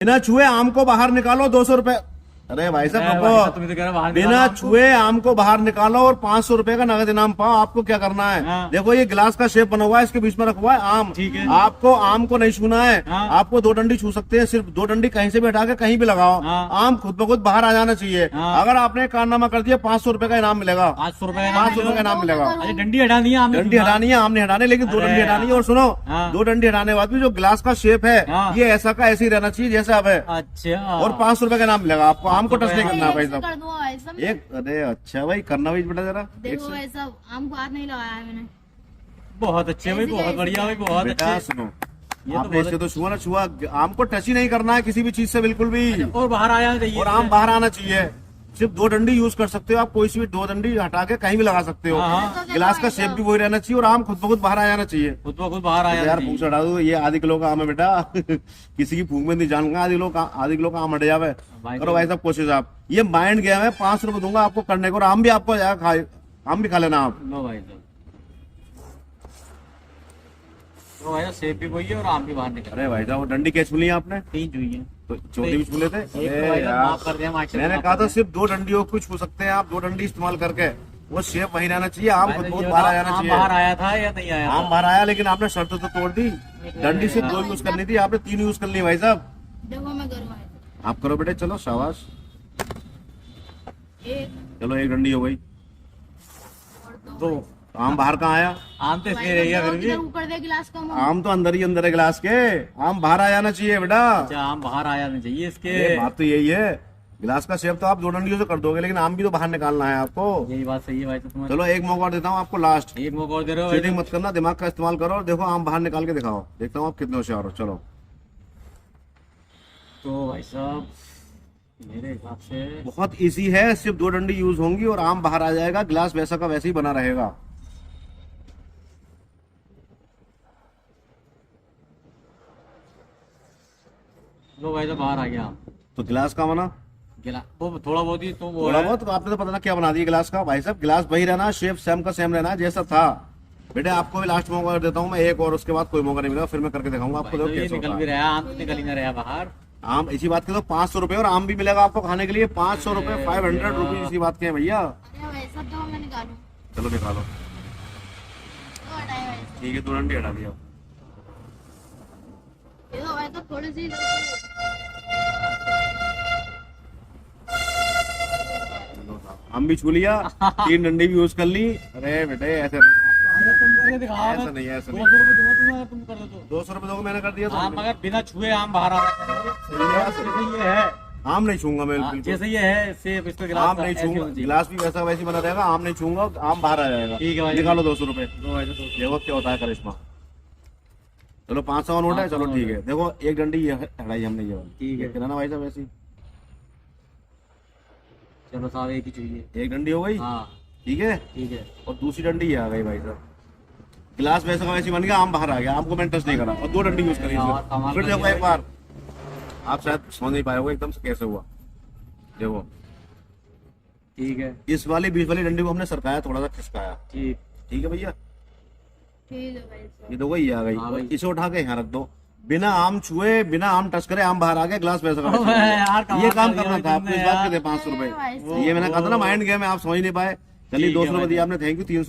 बिना छुए आम को बाहर निकालो 200 रुपए। अरे भाई साहब तुम तो कह रहे हो बाहर बिना निकालो छुए आम को बाहर निकालो और 500 रुपए का नगद इनाम पाओ। आपको क्या करना है? हाँ। देखो ये गिलास का शेप बना हुआ है, इसके बीच में रखा हुआ है आम। ठीक है। आपको आम को नहीं छूना है। हाँ। आपको 2 डंडी छू सकते हैं, सिर्फ 2 डंडी कहीं से भी हटा के कहीं भी लगाओ। हाँ। आम खुद ब खुद बाहर आ जाना चाहिए। हाँ। अगर आपने कारनामा कर दिया 500 रुपए का इनाम मिलेगा। 500 रुपए 500 रुपए का इनाम मिलेगा। अरे डंडी हटानी है हमने। डंडी हटानी है, आम नहीं हटाने, लेकिन 2 अरे डंडी हटानी है। और सुनो, हाँ। 2 डंडी हटाने के बाद भी जो गिलास का शेप है हाँ। ये ऐसा का ऐसे ही रहना चाहिए जैसे अब है। अच्छा। और 500 रुपए का इनाम मिलेगा आपको। आम को टच नहीं करना है भाई कर साहब। दूंगा भाई साहब। एक अरे अच्छा भाई करना भाई बेटा जरा। एक देखो से- भाई साहब, आम को हाथ नहीं लगाया है मैंने। बहुत अच्छे भाई, बहुत बढ़िया भाई, बहुत बेटा अच्छे। सुनो, ये तो आपने बहुत इससे तो छुआ ना छुआ, आम को टच ही नहीं करना है किसी भी चीज से बिल्कुल भी। और बाहर आया चाहिए। और आम बाहर आना चाहिए। सिर्फ 2 डंडी यूज कर सकते हो आप, कोई सी भी 2 डंडी हटा के कहीं भी लगा सकते हो। हाँ। गिलास का शेप भी वही रहना चाहिए और आम खुद ब खुद बाहर आ जाना चाहिए। खुद ब खुद बाहर आया यार चाहिए। फूंक हटा दो, ये आधे किलो का आम है बेटा। किसी की फूंक में नहीं जान का, आधे किलो का आम हट जावे। भाई करो भाई साहब कोशिश आप। ये माइंड गेम है, 500 रुपए दूंगा आपको करने को, और आम भी आपको हो जाएगा, आम भी खा लेना आप। लो भाई साहब, तो भाई साहब सेब भी वही है और आम भी बाहर निकल। अरे भाई साहब वो डंडी कैसे छुली आपने? 3 जुई है। तो चौथी भी छू लेते। एक तो अरे भाई साहब यार, माफ कर दिया मास्टर। मैंने कहा था सिर्फ 2 डंडियों को छू सकते हैं आप, 2 डंडी इस्तेमाल करके। वो शेप वही रहना चाहिए, आम खुद बहुत बाहर आ जाना आम बाहर चाहिए। आया था या नहीं आया? आम बाहर आया, लेकिन आपने शर्त तो तोड़ दी। डंडी सिर्फ 2 यूज करनी थी, आपने 3 यूज कर ली भाई साहब। देखो मैं करूँ भाई साहब। आप करो बेटे, चलो शाबाश। एक चलो एक डंडी हो गई। और दो। आम बाहर कहाँ आया? आम तो भाई इसलिए रही है साहब, फिर भी। किधर ऊपर दे गिलास का मुंह। आम तो अंदर ही अंदर है गिलास के, आम बाहर आ जाना चाहिए बेटा। अच्छा, आम बाहर आया नहीं चाहिए इसके। ये बात तो यही है, गिलास का शेप तो आप 2 डंडियों से कर दोगे, लेकिन आम भी तो बाहर निकालना है आपको। यही बात सही है भाई साहब तुम्हारी। चलो एक मौका और देता हूँ आपको लास्ट। एक मौका और दे रहे हो भाई चीटिंग मत करना, दिमाग का इस्तेमाल करो और देखो आम बाहर निकाल के दिखाओ, देखता हूँ आप कितने होशियार हो। चलो तो भाई साहब मेरे हिसाब से बहुत इजी है, सिर्फ 2 डंडी यूज होंगी और आम बाहर आ जाएगा, गिलास वैसा का वैसे ही बना रहेगा। लो भाई साहब बाहर आ गया आम। तो गिलास का बना गिला वो थोड़ा बहुत ही तो वो थोड़ा है। बहुत, तो आपने तो पता ना क्या बना दिया गिलास का। भाई साहब गिलास वही रहना, शेप सेम का सेम रहना जैसा था। बेटे आपको भी लास्ट मौका देता हूँ मैं एक, और उसके बाद कोई मौका नहीं मिलेगा, फिर मैं करके दिखाऊंगा आपको। भाई देखो साहब ये कैसा निकल होता भी है। रहा, आम तो निकल ही ना रहा बाहर। आम इसी बात के तो 500 रुपए, और आम भी मिलेगा आपको खाने के लिए 500 रुपए, 500 रुपीज, इसी बात के हैं भैया। अरे भाई साहब, तो मैं निकालूं। चलो निकालो। तो हटाए भाई साहब। ठीक है, 2 डंडी हटा दिया। ये तो भाई साहब थोड़ी सी। हम भी छू लिया, 3 डंडी भी यूज कर ली। अरे बेटे ऐसे तुम करके दिखाओ। ऐसा नहीं है, ऐसा 200 नहीं। रुपए दूंगा तुम्हें, तुम कर दो तो। 200 रुपए दोगे, मैंने कर दिया आम तो। मगर बिना छुए आम बाहर आ रहा है। जैसे ये है, आम नहीं छूंगा मैं हाँ, बिल्कुल। जैसे ये है सेब, इसको गिलास आम का नहीं ऐसे छूंगा, होना चाहिए। गिलास भी वैसा वैसे बना रहेगा, आम नहीं छूंगा, आम बाहर आ जाएगा। ठीक है भाई। निकालो 200 रुपए, दो भाई साहब, 200। देखो क्या होता है करिश्मा। चलो 500 का नोट है, चलो ठीक है। देखो एक डंडी ये हटाई हमने, ये वाली। ठीक है। कितना भाई साहब वैसी चलो साहब एक ही चाहिए। एक डंडी हो गई, हाँ ठीक है। ठीक है। और दूसरी डंडी ये आ गई भाई साहब, गिलास वैसा का वैसी बन गया, आम बाहर आ गया, आम को मैंने टच नहीं करा, और 2 डंडी यूज करी हाँ, इसमें। कमाल फिर कर देखो दिया एक बार, आप शायद समझ नहीं पाए होगे एकदम से कैसे हुआ। देखो ठीक है। इस वाली बीच वाली डंडी को हमने सरकाया, थोड़ा सा खिसकाया, ठीक। ठीक है भैया। ठीक है भाई साहब। ये देखो ये आ गई, हाँ भाई। इसे उठा के यहाँ रख दो, बिना आम छुए, बिना आम टच करे आम बाहर आ गया, गिलास वैसा का ओए यार, वैसा। ये कमाल काम कर करना दिया था आपको, इस तुमने बात यार। के थे 500 रुपए। भाई साहब। ये मैंने कहा था ना माइंड गेम है, आप समझ नहीं पाए। चलिए ठीक है 200 रुपए भाई। दिया आपने, थैंक यू। 300